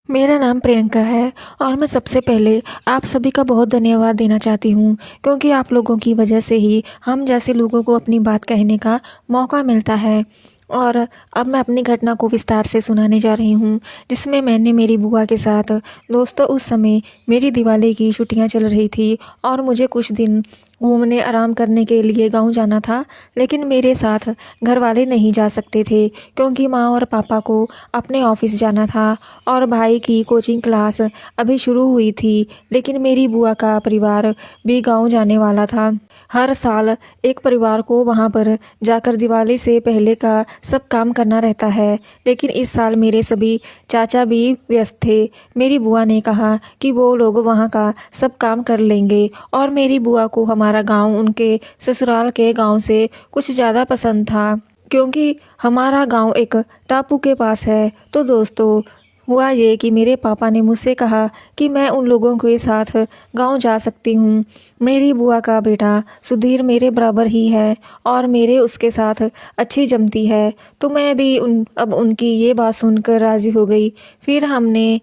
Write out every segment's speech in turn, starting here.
मेरा नाम प्रियंका है और मैं सबसे पहले आप सभी का बहुत धन्यवाद देना चाहती हूँ, क्योंकि आप लोगों की वजह से ही हम जैसे लोगों को अपनी बात कहने का मौका मिलता है। और अब मैं अपनी घटना को विस्तार से सुनाने जा रही हूँ, जिसमें मैंने मेरी बुआ के साथ दोस्तों उस समय मेरी दिवाली की छुट्टियाँ चल रही थी और मुझे कुछ दिन घूमने आराम करने के लिए गांव जाना था। लेकिन मेरे साथ घर वाले नहीं जा सकते थे, क्योंकि माँ और पापा को अपने ऑफिस जाना था और भाई की कोचिंग क्लास अभी शुरू हुई थी। लेकिन मेरी बुआ का परिवार भी गांव जाने वाला था। हर साल एक परिवार को वहां पर जाकर दिवाली से पहले का सब काम करना रहता है, लेकिन इस साल मेरे सभी चाचा भी व्यस्त थे। मेरी बुआ ने कहा कि वो लोग वहां का सब काम कर लेंगे और मेरी बुआ को हमारा गांव उनके ससुराल के गांव से कुछ ज़्यादा पसंद था, क्योंकि हमारा गांव एक टापू के पास है। तो दोस्तों, हुआ ये कि मेरे पापा ने मुझसे कहा कि मैं उन लोगों के साथ गांव जा सकती हूँ। मेरी बुआ का बेटा सुधीर मेरे बराबर ही है और मेरे उसके साथ अच्छी जमती है। तो मैं भी अब उनकी ये बात सुनकर राज़ी हो गई। फिर हमने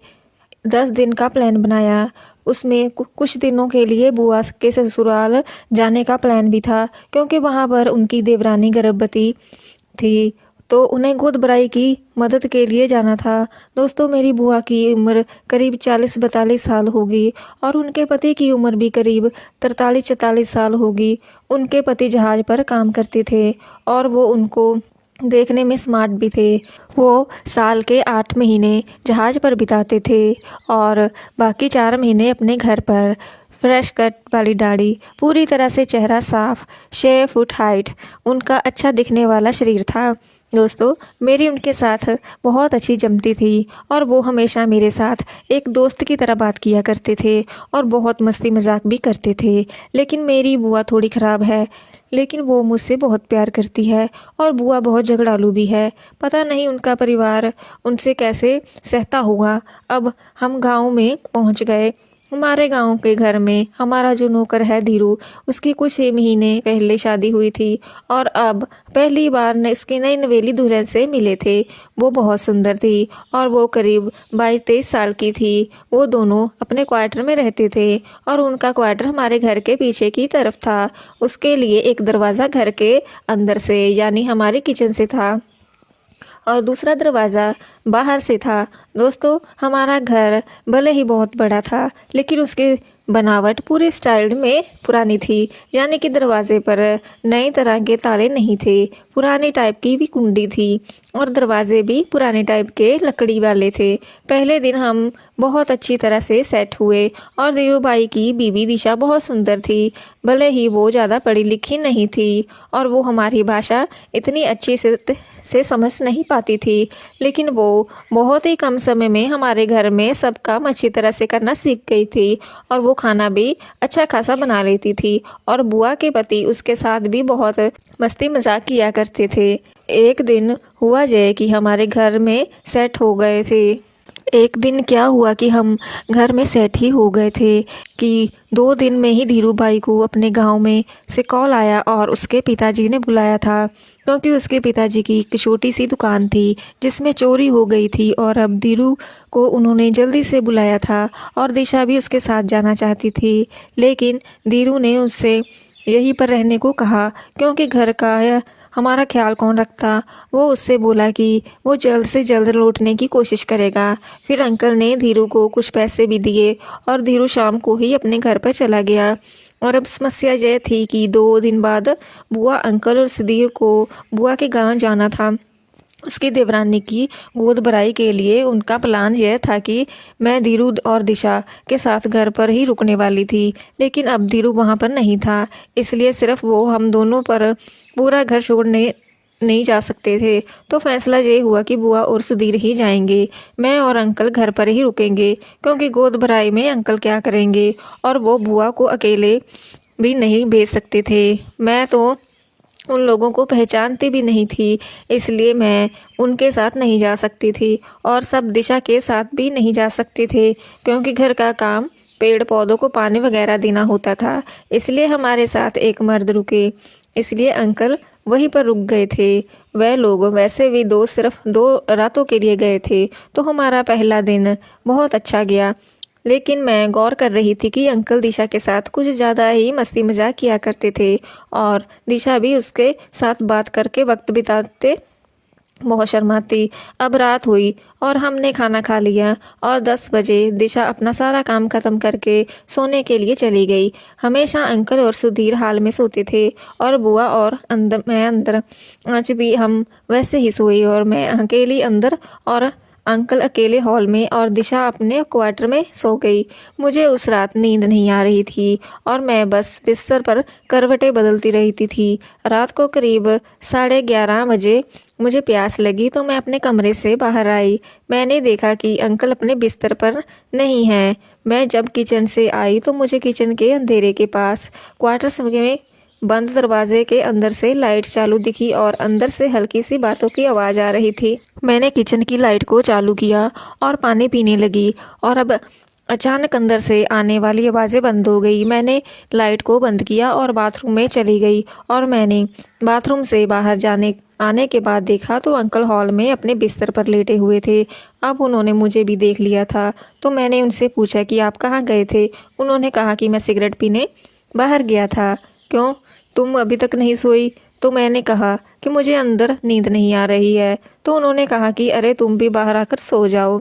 10 दिन का प्लान बनाया। उसमें कुछ दिनों के लिए बुआ के ससुराल जाने का प्लान भी था, क्योंकि वहाँ पर उनकी देवरानी गर्भवती थी, तो उन्हें गोद भराई की मदद के लिए जाना था। दोस्तों, मेरी बुआ की उम्र करीब 40-42 साल होगी और उनके पति की उम्र भी करीब 43-44 साल होगी। उनके पति जहाज पर काम करते थे और वो उनको देखने में स्मार्ट भी थे। वो साल के 8 महीने जहाज पर बिताते थे और बाकी 4 महीने अपने घर पर। फ्रेश कट वाली दाढ़ी, पूरी तरह से चेहरा साफ, 6 फुट हाइट, उनका अच्छा दिखने वाला शरीर था। दोस्तों, मेरी उनके साथ बहुत अच्छी जमती थी और वो हमेशा मेरे साथ एक दोस्त की तरह बात किया करते थे और बहुत मस्ती मजाक भी करते थे। लेकिन मेरी बुआ थोड़ी ख़राब है, लेकिन वो मुझसे बहुत प्यार करती है और बुआ बहुत झगड़ालू भी है। पता नहीं उनका परिवार उनसे कैसे सहता होगा। अब हम गांव में पहुंच गए। हमारे गांव के घर में हमारा जो नौकर है धीरू, उसकी कुछ ही महीने पहले शादी हुई थी और अब पहली बार उसकी नई नवेली दुल्हन से मिले थे। वो बहुत सुंदर थी और वो करीब 22-23 साल की थी। वो दोनों अपने क्वार्टर में रहते थे और उनका क्वार्टर हमारे घर के पीछे की तरफ था। उसके लिए एक दरवाज़ा घर के अंदर से यानी हमारे किचन से था और दूसरा दरवाज़ा बाहर से था। दोस्तों, हमारा घर भले ही बहुत बड़ा था, लेकिन उसकी बनावट पूरे स्टाइल में पुरानी थी, यानी कि दरवाजे पर नई तरह के ताले नहीं थे। पुराने टाइप की भी कुंडी थी और दरवाजे भी पुराने टाइप के लकड़ी वाले थे। पहले दिन हम बहुत अच्छी तरह से सेट हुए और धीरू भाई की बीवी दिशा बहुत सुंदर थी। भले ही वो ज़्यादा पढ़ी लिखी नहीं थी और वो हमारी भाषा इतनी अच्छी से समझ नहीं पाती थी, लेकिन वो बहुत ही कम समय में हमारे घर में सब काम अच्छी तरह से करना सीख गई थी और वो खाना भी अच्छा खासा बना लेती थी। और बुआ के पति उसके साथ भी बहुत मस्ती मजाक किया करते थे। एक दिन हुआ ये कि हमारे घर में सेट हो गए थे। एक दिन क्या हुआ कि हम घर में सेट ही हो गए थे कि 2 दिन में ही धीरू भाई को अपने गांव में से कॉल आया और उसके पिताजी ने बुलाया था, क्योंकि उसके पिताजी की एक छोटी सी दुकान थी जिसमें चोरी हो गई थी और अब धीरू को उन्होंने जल्दी से बुलाया था और दिशा भी उसके साथ जाना चाहती थी। लेकिन धीरू ने उससे यहीं पर रहने को कहा, क्योंकि घर का हमारा ख्याल कौन रखता। वो उससे बोला कि वो जल्द से जल्द लौटने की कोशिश करेगा। फिर अंकल ने धीरू को कुछ पैसे भी दिए और धीरू शाम को ही अपने घर पर चला गया। और अब समस्या यह थी कि 2 दिन बाद बुआ, अंकल और सुधीर को बुआ के गांव जाना था। उसकी देवरानी की गोद भराई के लिए उनका प्लान यह था कि मैं धीरू और दिशा के साथ घर पर ही रुकने वाली थी, लेकिन अब धीरू वहाँ पर नहीं था, इसलिए सिर्फ वो हम दोनों पर पूरा घर छोड़ने नहीं जा सकते थे। तो फैसला ये हुआ कि बुआ और सुधीर ही जाएंगे, मैं और अंकल घर पर ही रुकेंगे, क्योंकि गोद भराई में अंकल क्या करेंगे और वो बुआ को अकेले भी नहीं भेज सकते थे। मैं तो उन लोगों को पहचानती भी नहीं थी, इसलिए मैं उनके साथ नहीं जा सकती थी और सब दिशा के साथ भी नहीं जा सकते थे, क्योंकि घर का काम, पेड़ पौधों को पानी वगैरह देना होता था। इसलिए हमारे साथ एक मर्द रुके। इसलिए अंकल वहीं पर रुक गए थे। वह लोग वैसे भी सिर्फ 2 रातों के लिए गए थे, तो हमारा पहला दिन बहुत अच्छा गया। लेकिन मैं गौर कर रही थी कि अंकल दिशा के साथ कुछ ज़्यादा ही मस्ती मजाक किया करते थे और दिशा भी उसके साथ बात करके वक्त बिताते बहुत शर्माती। अब रात हुई और हमने खाना खा लिया और 10 बजे दिशा अपना सारा काम ख़त्म करके सोने के लिए चली गई। हमेशा अंकल और सुधीर हाल में सोते थे और बुआ और मैं अंदर। आज भी हम वैसे ही सोए और मैं अकेली अंदर और अंकल अकेले हॉल में और दिशा अपने क्वार्टर में सो गई। मुझे उस रात नींद नहीं आ रही थी और मैं बस बिस्तर पर करवटें बदलती रहती थी। रात को करीब 11:30 बजे मुझे प्यास लगी तो मैं अपने कमरे से बाहर आई। मैंने देखा कि अंकल अपने बिस्तर पर नहीं हैं। मैं जब किचन से आई तो मुझे किचन के अंधेरे के पास क्वार्टर्स में बंद दरवाजे के अंदर से लाइट चालू दिखी और अंदर से हल्की सी बातों की आवाज़ आ रही थी। मैंने किचन की लाइट को चालू किया और पानी पीने लगी और अब अचानक अंदर से आने वाली आवाज़ें बंद हो गई। मैंने लाइट को बंद किया और बाथरूम में चली गई और मैंने बाथरूम से बाहर आने के बाद देखा तो अंकल हॉल में अपने बिस्तर पर लेटे हुए थे। अब उन्होंने मुझे भी देख लिया था तो मैंने उनसे पूछा कि आप कहाँ गए थे। उन्होंने कहा कि मैं सिगरेट पीने बाहर गया था। क्यों, तुम अभी तक नहीं सोई? तो मैंने कहा कि मुझे अंदर नींद नहीं आ रही है। तो उन्होंने कहा कि अरे तुम भी बाहर आकर सो जाओ।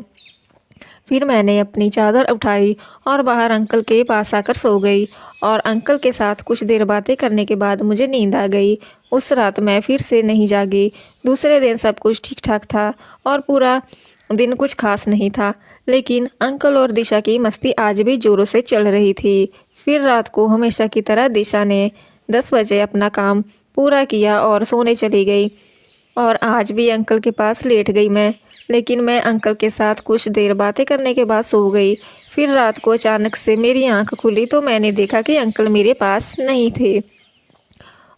फिर मैंने अपनी चादर उठाई और बाहर अंकल के पास आकर सो गई और अंकल के साथ कुछ देर बातें करने के बाद मुझे नींद आ गई। उस रात मैं फिर से नहीं जागी। दूसरे दिन सब कुछ ठीक ठाक था और पूरा दिन कुछ खास नहीं था, लेकिन अंकल और दिशा की मस्ती आज भी जोरों से चल रही थी। फिर रात को हमेशा की तरह दिशा ने 10 बजे अपना काम पूरा किया और सोने चली गई और आज भी अंकल के पास लेट गई मैं। लेकिन मैं अंकल के साथ कुछ देर बातें करने के बाद सो गई। फिर रात को अचानक से मेरी आंख खुली तो मैंने देखा कि अंकल मेरे पास नहीं थे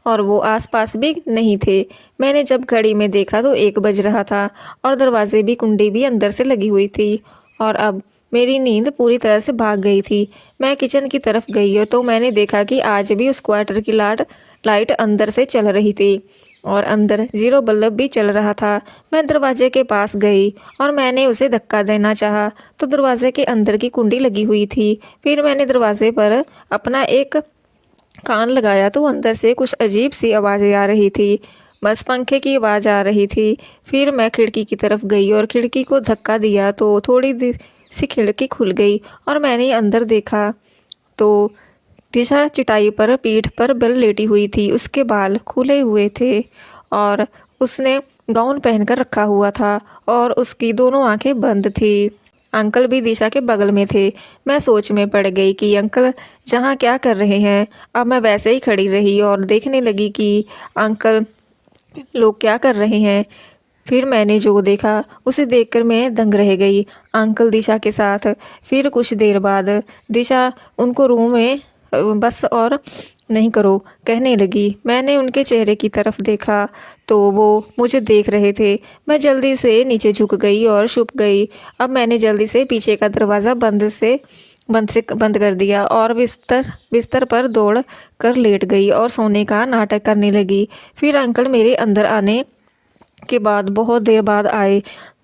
और वो आसपास भी नहीं थे। मैंने जब घड़ी में देखा तो 1 बज रहा था और दरवाजे भी कुंडी भी अंदर से लगी हुई थी और अब मेरी नींद पूरी तरह से भाग गई थी। मैं किचन की तरफ गई तो मैंने देखा कि आज भी उस क्वार्टर की लाइट अंदर से चल रही थी और अंदर 0 बल्ब भी चल रहा था। मैं दरवाजे के पास गई और मैंने उसे धक्का देना चाहा तो दरवाजे के अंदर की कुंडी लगी हुई थी। फिर मैंने दरवाजे पर अपना एक कान लगाया तो अंदर से कुछ अजीब सी आवाज़ें आ रही थी। बस पंखे की आवाज़ आ रही थी। फिर मैं खिड़की की तरफ गई और खिड़की को धक्का दिया तो थोड़ी सी खिड़की खुल गई और मैंने अंदर देखा तो दिशा चटाई पर पीठ पर बल लेटी हुई थी। उसके बाल खुले हुए थे और उसने गाउन पहनकर रखा हुआ था और उसकी दोनों आंखें बंद थी। अंकल भी दिशा के बगल में थे। मैं सोच में पड़ गई कि अंकल जहाँ क्या कर रहे हैं। अब मैं वैसे ही खड़ी रही और देखने लगी कि अंकल लोग क्या कर रहे हैं। फिर मैंने जो देखा उसे देखकर मैं दंग रह गई। अंकल दिशा के साथ। फिर कुछ देर बाद दिशा उनको रूम में बस और नहीं करो कहने लगी। मैंने उनके चेहरे की तरफ देखा तो वो मुझे देख रहे थे। मैं जल्दी से नीचे झुक गई और छुप गई। अब मैंने जल्दी से पीछे का दरवाज़ा बंद कर दिया और बिस्तर पर दौड़ कर लेट गई और सोने का नाटक करने लगी। फिर अंकल मेरे अंदर आने के बाद बहुत देर बाद आए,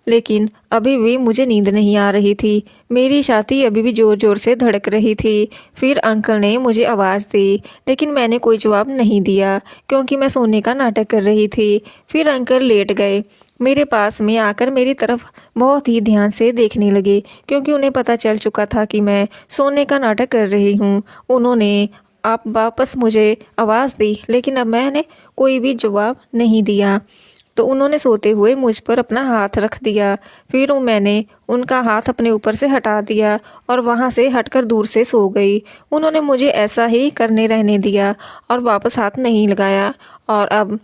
लेकिन अभी भी मुझे नींद नहीं आ रही थी। मेरी छाती अभी भी ज़ोर ज़ोर से धड़क रही थी। फिर अंकल ने मुझे आवाज़ दी, लेकिन मैंने कोई जवाब नहीं दिया क्योंकि मैं सोने का नाटक कर रही थी। फिर अंकल लेट गए मेरे पास में आकर मेरी तरफ बहुत ही ध्यान से देखने लगे क्योंकि उन्हें पता चल चुका था कि मैं सोने का नाटक कर रही हूँ। उन्होंने आप वापस मुझे आवाज़ दी, लेकिन अब मैंने कोई भी जवाब नहीं दिया तो उन्होंने सोते हुए मुझ पर अपना हाथ रख दिया। फिर मैंने उनका हाथ अपने ऊपर से हटा दिया और वहाँ से हटकर दूर से सो गई। उन्होंने मुझे ऐसा ही करने रहने दिया और वापस हाथ नहीं लगाया और अब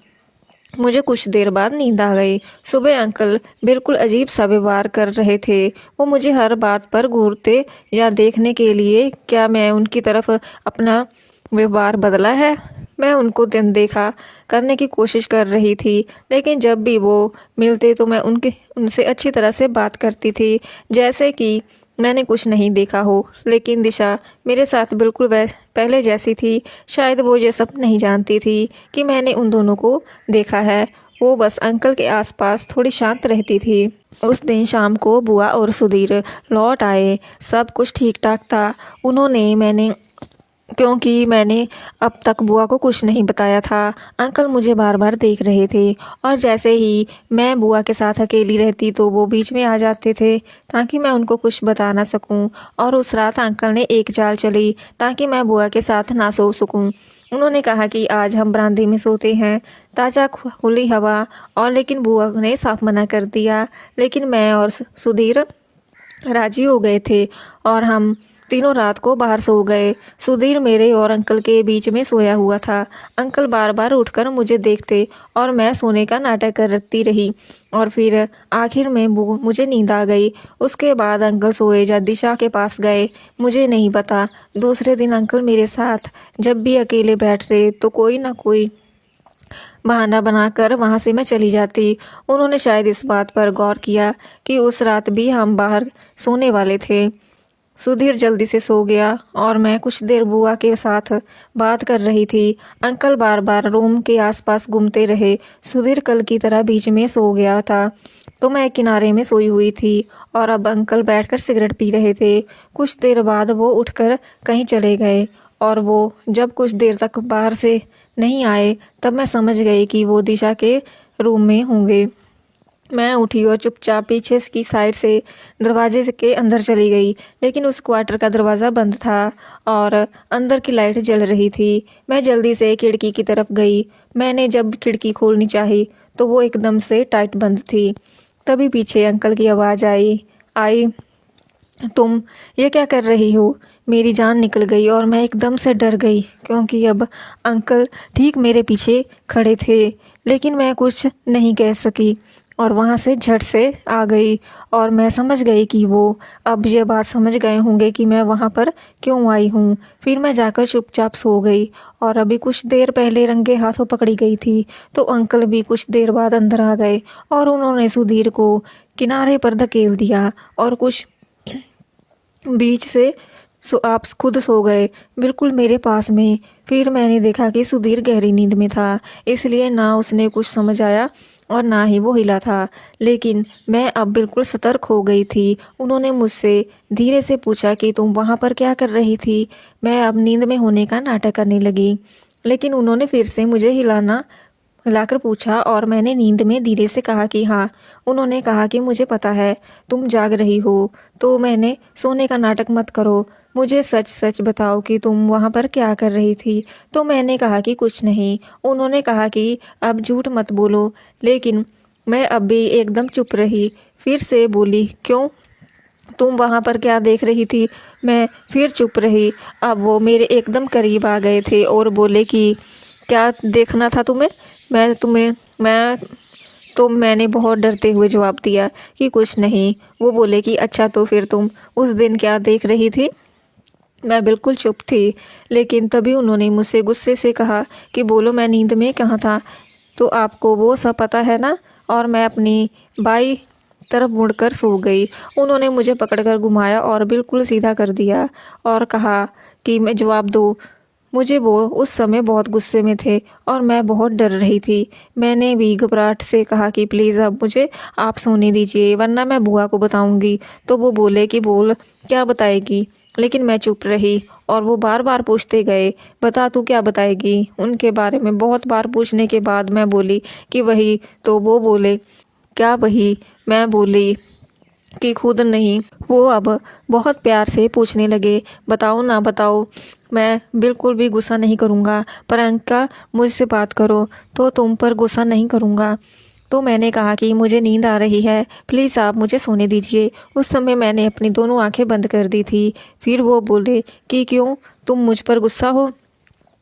मुझे कुछ देर बाद नींद आ गई। सुबह अंकल बिल्कुल अजीब सा व्यवहार कर रहे थे। वो मुझे हर बात पर घूरते या देखने के लिए क्या मैं उनकी तरफ अपना व्यवहार बदला है। मैं उनको दिन देखा करने की कोशिश कर रही थी, लेकिन जब भी वो मिलते तो मैं उनसे अच्छी तरह से बात करती थी, जैसे कि मैंने कुछ नहीं देखा हो, लेकिन दिशा मेरे साथ बिल्कुल पहले जैसी थी। शायद वो ये सब नहीं जानती थी कि मैंने उन दोनों को देखा है। वो बस अंकल के आसपास थोड़ी शांत रहती थी। उस दिन शाम को बुआ और सुधीर लौट आए। सब कुछ ठीक ठाक था। क्योंकि मैंने अब तक बुआ को कुछ नहीं बताया था। अंकल मुझे बार बार देख रहे थे और जैसे ही मैं बुआ के साथ अकेली रहती तो वो बीच में आ जाते थे ताकि मैं उनको कुछ बता ना सकूं। और उस रात अंकल ने एक चाल चली ताकि मैं बुआ के साथ ना सो सकूं। उन्होंने कहा कि आज हम बरामदे में सोते हैं, ताज़ा खुली हवा। और लेकिन बुआ ने साफ मना कर दिया। लेकिन मैं और सुधीर राजी हो गए थे और हम तीनों रात को बाहर सो गए। सुधीर मेरे और अंकल के बीच में सोया हुआ था। अंकल बार बार उठकर मुझे देखते और मैं सोने का नाटक करती रही और फिर आखिर में मुझे नींद आ गई। उसके बाद अंकल सोए या दिशा के पास गए, मुझे नहीं पता। दूसरे दिन अंकल मेरे साथ जब भी अकेले बैठ रहे तो कोई ना कोई बहाना बनाकर वहाँ से मैं चली जाती। उन्होंने शायद इस बात पर गौर किया कि उस रात भी हम बाहर सोने वाले थे। सुधीर जल्दी से सो गया और मैं कुछ देर बुआ के साथ बात कर रही थी। अंकल बार बार रूम के आसपास घूमते रहे। सुधीर कल की तरह बीच में सो गया था तो मैं किनारे में सोई हुई थी और अब अंकल बैठकर सिगरेट पी रहे थे। कुछ देर बाद वो उठकर कहीं चले गए और वो जब कुछ देर तक बाहर से नहीं आए तब मैं समझ गई कि वो दिशा के रूम में होंगे। मैं उठी और चुपचाप पीछे की साइड से दरवाजे के अंदर चली गई, लेकिन उस क्वार्टर का दरवाज़ा बंद था और अंदर की लाइट जल रही थी। मैं जल्दी से खिड़की की तरफ गई। मैंने जब खिड़की खोलनी चाही तो वो एकदम से टाइट बंद थी। तभी पीछे अंकल की आवाज़ आई, तुम ये क्या कर रही हो? मेरी जान निकल गई और मैं एकदम से डर गई क्योंकि अब अंकल ठीक मेरे पीछे खड़े थे। लेकिन मैं कुछ नहीं कह सकी और वहाँ से झट से आ गई और मैं समझ गई कि वो अब ये बात समझ गए होंगे कि मैं वहाँ पर क्यों आई हूँ। फिर मैं जाकर चुपचाप सो गई और अभी कुछ देर पहले रंगे हाथों पकड़ी गई थी तो अंकल भी कुछ देर बाद अंदर आ गए और उन्होंने सुधीर को किनारे पर धकेल दिया और कुछ बीच से आप खुद सो गए बिल्कुल मेरे पास में। फिर मैंने देखा कि सुधीर गहरी नींद में था, इसलिए ना उसने कुछ समझ आया और ना ही वो हिला था। लेकिन मैं अब बिल्कुल सतर्क हो गई थी। उन्होंने मुझसे धीरे से पूछा कि तुम वहाँ पर क्या कर रही थी? मैं अब नींद में होने का नाटक करने लगी, लेकिन उन्होंने फिर से मुझे हिलाकर पूछा और मैंने नींद में धीरे से कहा कि हाँ। उन्होंने कहा कि मुझे पता है तुम जाग रही हो, तो मैंने सोने का नाटक मत करो, मुझे सच सच बताओ कि तुम वहाँ पर क्या कर रही थी। तो मैंने कहा कि कुछ नहीं। उन्होंने कहा कि अब झूठ मत बोलो, लेकिन मैं अब भी एकदम चुप रही। फिर से बोली, क्यों? तुम वहाँ पर क्या देख रही थी? मैं फिर चुप रही। अब वो मेरे एकदम करीब आ गए थे और बोले कि क्या देखना था तुम्हें? मैंने बहुत डरते हुए जवाब दिया कि कुछ नहीं। वो बोले कि अच्छा, तो फिर तुम उस दिन क्या देख रही थी? मैं बिल्कुल चुप थी, लेकिन तभी उन्होंने मुझसे गुस्से से कहा कि बोलो, मैं नींद में कहाँ था? तो आपको वो सब पता है ना? और मैं अपनी बाई तरफ मुड़कर सो गई। उन्होंने मुझे पकड़कर घुमाया और बिल्कुल सीधा कर दिया और कहा कि मैं जवाब दूँ। मुझे वो उस समय बहुत गुस्से में थे और मैं बहुत डर रही थी। मैंने भी घबराहट से कहा कि प्लीज़ अब मुझे आप सोने दीजिए, वरना मैं बुआ को बताऊंगी। तो वो बोले कि बोल, क्या बताएगी? लेकिन मैं चुप रही और वो बार बार पूछते गए, बता तू क्या बताएगी? उनके बारे में बहुत बार पूछने के बाद मैं बोली कि वही। तो वो बोले, क्या वही? मैं बोली कि खुद नहीं। वो अब बहुत प्यार से पूछने लगे, बताओ ना बताओ। मैं बिल्कुल भी गुस्सा नहीं करूँगा, पर अंका मुझसे बात करो तो तुम पर गुस्सा नहीं करूँगा। तो मैंने कहा कि मुझे नींद आ रही है, प्लीज़ आप मुझे सोने दीजिए। उस समय मैंने अपनी दोनों आंखें बंद कर दी थी। फिर वो बोले कि क्यों, तुम मुझ पर गुस्सा हो?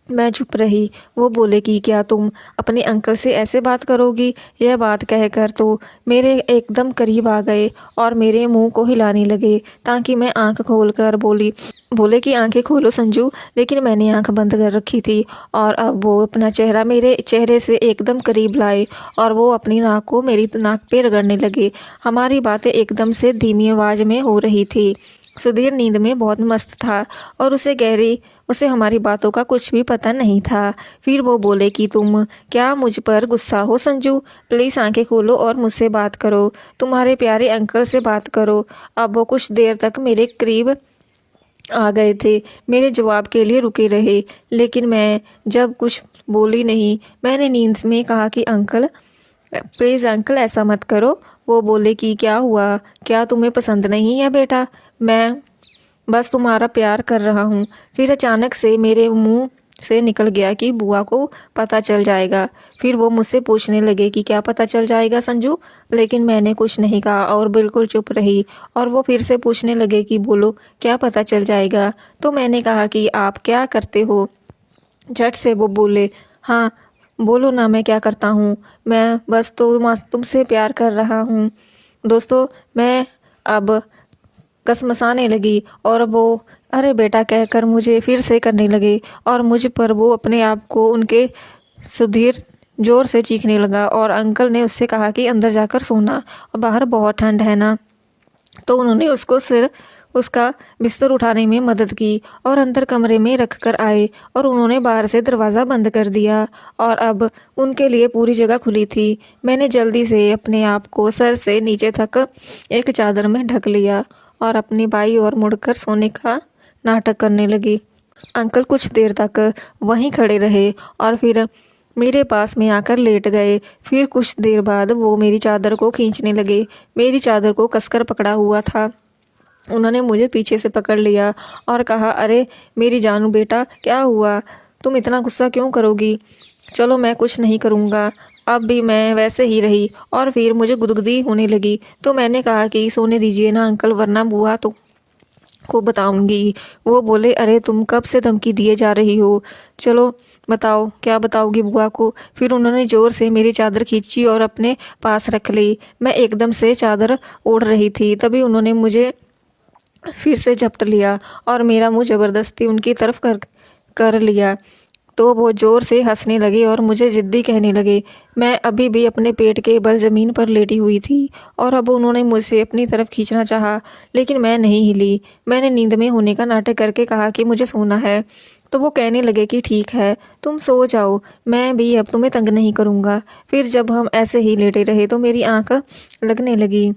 मैं चुप रही। वो बोले कि क्या तुम अपने अंकल से ऐसे बात करोगी? यह बात कहकर तो मेरे एकदम करीब आ गए और मेरे मुंह को हिलाने लगे ताकि मैं आंख खोलकर बोले कि आंखें खोलो संजू। लेकिन मैंने आंख बंद कर रखी थी और अब वो अपना चेहरा मेरे चेहरे से एकदम करीब लाए और वो अपनी नाक को मेरी नाक पे रगड़ने लगे। हमारी बातें एकदम से धीमी आवाज़ में हो रही थी। सुधीर नींद में बहुत मस्त था और उसे हमारी बातों का कुछ भी पता नहीं था। फिर वो बोले कि तुम क्या मुझ पर गुस्सा हो संजू? प्लीज़ आंखें खोलो और मुझसे बात करो, तुम्हारे प्यारे अंकल से बात करो। अब वो कुछ देर तक मेरे करीब आ गए थे, मेरे जवाब के लिए रुके रहे, लेकिन मैं जब कुछ बोली नहीं। मैंने नींद में कहा कि अंकल प्लीज़ अंकल ऐसा मत करो। वो बोले कि क्या हुआ, क्या तुम्हें पसंद नहीं है बेटा? मैं बस तुम्हारा प्यार कर रहा हूँ। फिर अचानक से मेरे मुंह से निकल गया कि बुआ को पता चल जाएगा। फिर वो मुझसे पूछने लगे कि क्या पता चल जाएगा संजू? लेकिन मैंने कुछ नहीं कहा और बिल्कुल चुप रही। और वो फिर से पूछने लगे कि बोलो क्या पता चल जाएगा? तो मैंने कहा कि आप क्या करते हो? झट से वो बोले हाँ बोलो ना, मैं क्या करता हूँ? मैं बस तुमसे प्यार कर रहा हूँ। दोस्तों मैं अब कसमसाने लगी और वो अरे बेटा कहकर मुझे फिर से करने लगे और मुझ पर वो अपने आप को उनके सुधीर जोर से चीखने लगा। और अंकल ने उससे कहा कि अंदर जाकर सोना और बाहर बहुत ठंड है ना। तो उन्होंने उसका बिस्तर उठाने में मदद की और अंदर कमरे में रख कर आए और उन्होंने बाहर से दरवाज़ा बंद कर दिया और अब उनके लिए पूरी जगह खुली थी। मैंने जल्दी से अपने आप को सर से नीचे तक एक चादर में ढक लिया और अपनी बाई ओर मुड़कर सोने का नाटक करने लगी। अंकल कुछ देर तक वहीं खड़े रहे और फिर मेरे पास में आकर लेट गए। फिर कुछ देर बाद वो मेरी चादर को खींचने लगे। मेरी चादर को कसकर पकड़ा हुआ था। उन्होंने मुझे पीछे से पकड़ लिया और कहा अरे मेरी जानू बेटा क्या हुआ, तुम इतना गुस्सा क्यों करोगी? चलो मैं कुछ नहीं करूँगा। अब भी मैं वैसे ही रही और फिर मुझे गुदगुदी होने लगी। तो मैंने कहा कि सोने दीजिए ना अंकल, वरना बुआ तो को बताऊंगी। वो बोले अरे तुम कब से धमकी दिए जा रही हो? चलो बताओ क्या बताओगी बुआ को? फिर उन्होंने ज़ोर से मेरी चादर खींची और अपने पास रख ली। मैं एकदम से चादर ओढ़ रही थी, तभी उन्होंने मुझे फिर से झपट लिया और मेरा मुंह ज़बरदस्ती उनकी तरफ कर लिया। तो वो ज़ोर से हंसने लगे और मुझे ज़िद्दी कहने लगे। मैं अभी भी अपने पेट के बल ज़मीन पर लेटी हुई थी और अब उन्होंने मुझसे अपनी तरफ खींचना चाहा, लेकिन मैं नहीं हिली। मैंने नींद में होने का नाटक करके कहा कि मुझे सोना है। तो वो कहने लगे कि ठीक है तुम सो जाओ, मैं भी अब तुम्हें तंग नहीं करूँगा। फिर जब हम ऐसे ही लेटे रहे तो मेरी आँख लगने लगी।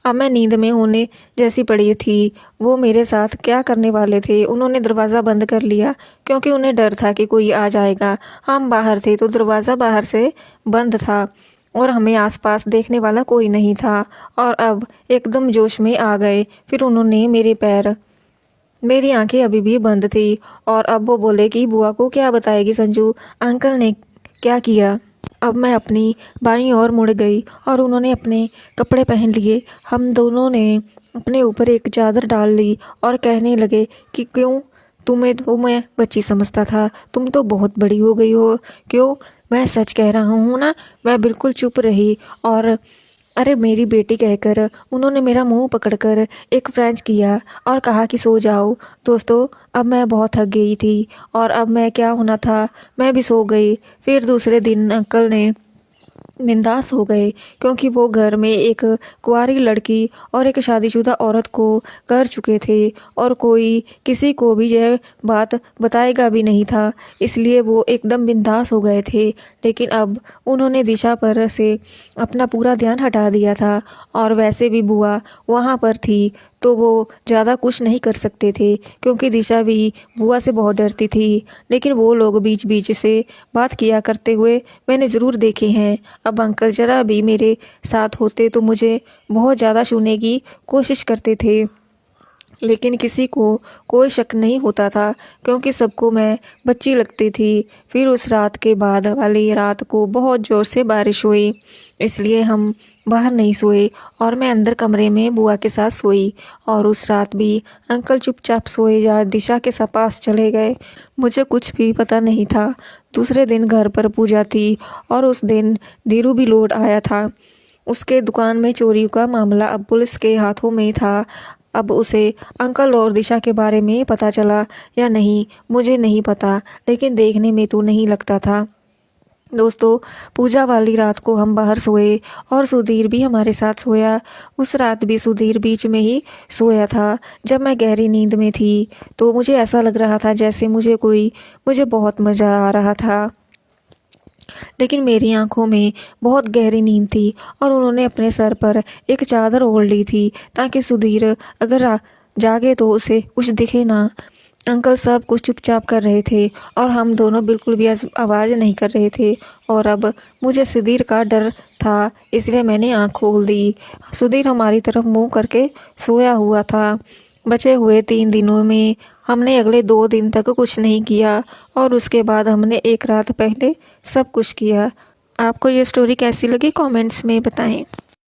अब मैं नींद में होने जैसी पड़ी थी। वो मेरे साथ क्या करने वाले थे? उन्होंने दरवाज़ा बंद कर लिया क्योंकि उन्हें डर था कि कोई आ जाएगा। हम बाहर थे तो दरवाज़ा बाहर से बंद था और हमें आसपास देखने वाला कोई नहीं था। और अब एकदम जोश में आ गए। फिर उन्होंने मेरी आंखें अभी भी बंद थी और अब वो बोले कि बुआ को क्या बताएगी संजू, अंकल ने क्या किया? अब मैं अपनी बाईं ओर मुड़ गई और उन्होंने अपने कपड़े पहन लिए। हम दोनों ने अपने ऊपर एक चादर डाल ली और कहने लगे कि क्यों, तुम्हें तो मैं बच्ची समझता था, तुम तो बहुत बड़ी हो गई हो। क्यों? मैं सच कह रहा हूँ ना। मैं बिल्कुल चुप रही और अरे मेरी बेटी कहकर उन्होंने मेरा मुंह पकड़कर एक फ्रेंच किया और कहा कि सो जाओ। दोस्तों अब मैं बहुत थक गई थी और अब मैं क्या होना था, मैं भी सो गई। फिर दूसरे दिन अंकल ने बिंदास हो गए क्योंकि वो घर में एक कुंवारी लड़की और एक शादीशुदा औरत को कर चुके थे और कोई किसी को भी यह बात बताएगा भी नहीं था, इसलिए वो एकदम बिंदास हो गए थे। लेकिन अब उन्होंने दिशा पर से अपना पूरा ध्यान हटा दिया था और वैसे भी बुआ वहाँ पर थी तो वो ज़्यादा कुछ नहीं कर सकते थे क्योंकि दिशा भी बुआ से बहुत डरती थी। लेकिन वो लोग बीच बीच से बात किया करते हुए मैंने ज़रूर देखे हैं। अब अंकल जरा भी मेरे साथ होते तो मुझे बहुत ज़्यादा छूने की कोशिश करते थे, लेकिन किसी को कोई शक नहीं होता था क्योंकि सबको मैं बच्ची लगती थी। फिर उस रात के बाद वाली रात को बहुत ज़ोर से बारिश हुई, इसलिए हम बाहर नहीं सोए और मैं अंदर कमरे में बुआ के साथ सोई। और उस रात भी अंकल चुपचाप सोए या दिशा के पास चले गए, मुझे कुछ भी पता नहीं था। दूसरे दिन घर पर पूजा थी और उस दिन धीरू भी लौट आया था। उसके दुकान में चोरी का मामला अब पुलिस के हाथों में था। अब उसे अंकल और दिशा के बारे में पता चला या नहीं मुझे नहीं पता, लेकिन देखने में तो नहीं लगता था दोस्तों, पूजा वाली रात को हम बाहर सोए और सुधीर भी हमारे साथ सोया। उस रात भी सुधीर बीच में ही सोया था। जब मैं गहरी नींद में थी तो मुझे ऐसा लग रहा था जैसे मुझे बहुत मज़ा आ रहा था। लेकिन मेरी आंखों में बहुत गहरी नींद थी और उन्होंने अपने सर पर एक चादर ओढ़ ली थी ताकि सुधीर अगर जागे तो उसे कुछ दिखे ना। अंकल सब कुछ चुपचाप कर रहे थे और हम दोनों बिल्कुल भी आवाज़ नहीं कर रहे थे। और अब मुझे सुधीर का डर था, इसलिए मैंने आँख खोल दी। सुधीर हमारी तरफ मुंह करके सोया हुआ था। बचे हुए 3 दिनों में हमने अगले 2 दिन तक कुछ नहीं किया और उसके बाद हमने एक रात पहले सब कुछ किया। आपको ये स्टोरी कैसी लगी कमेंट्स में बताएं।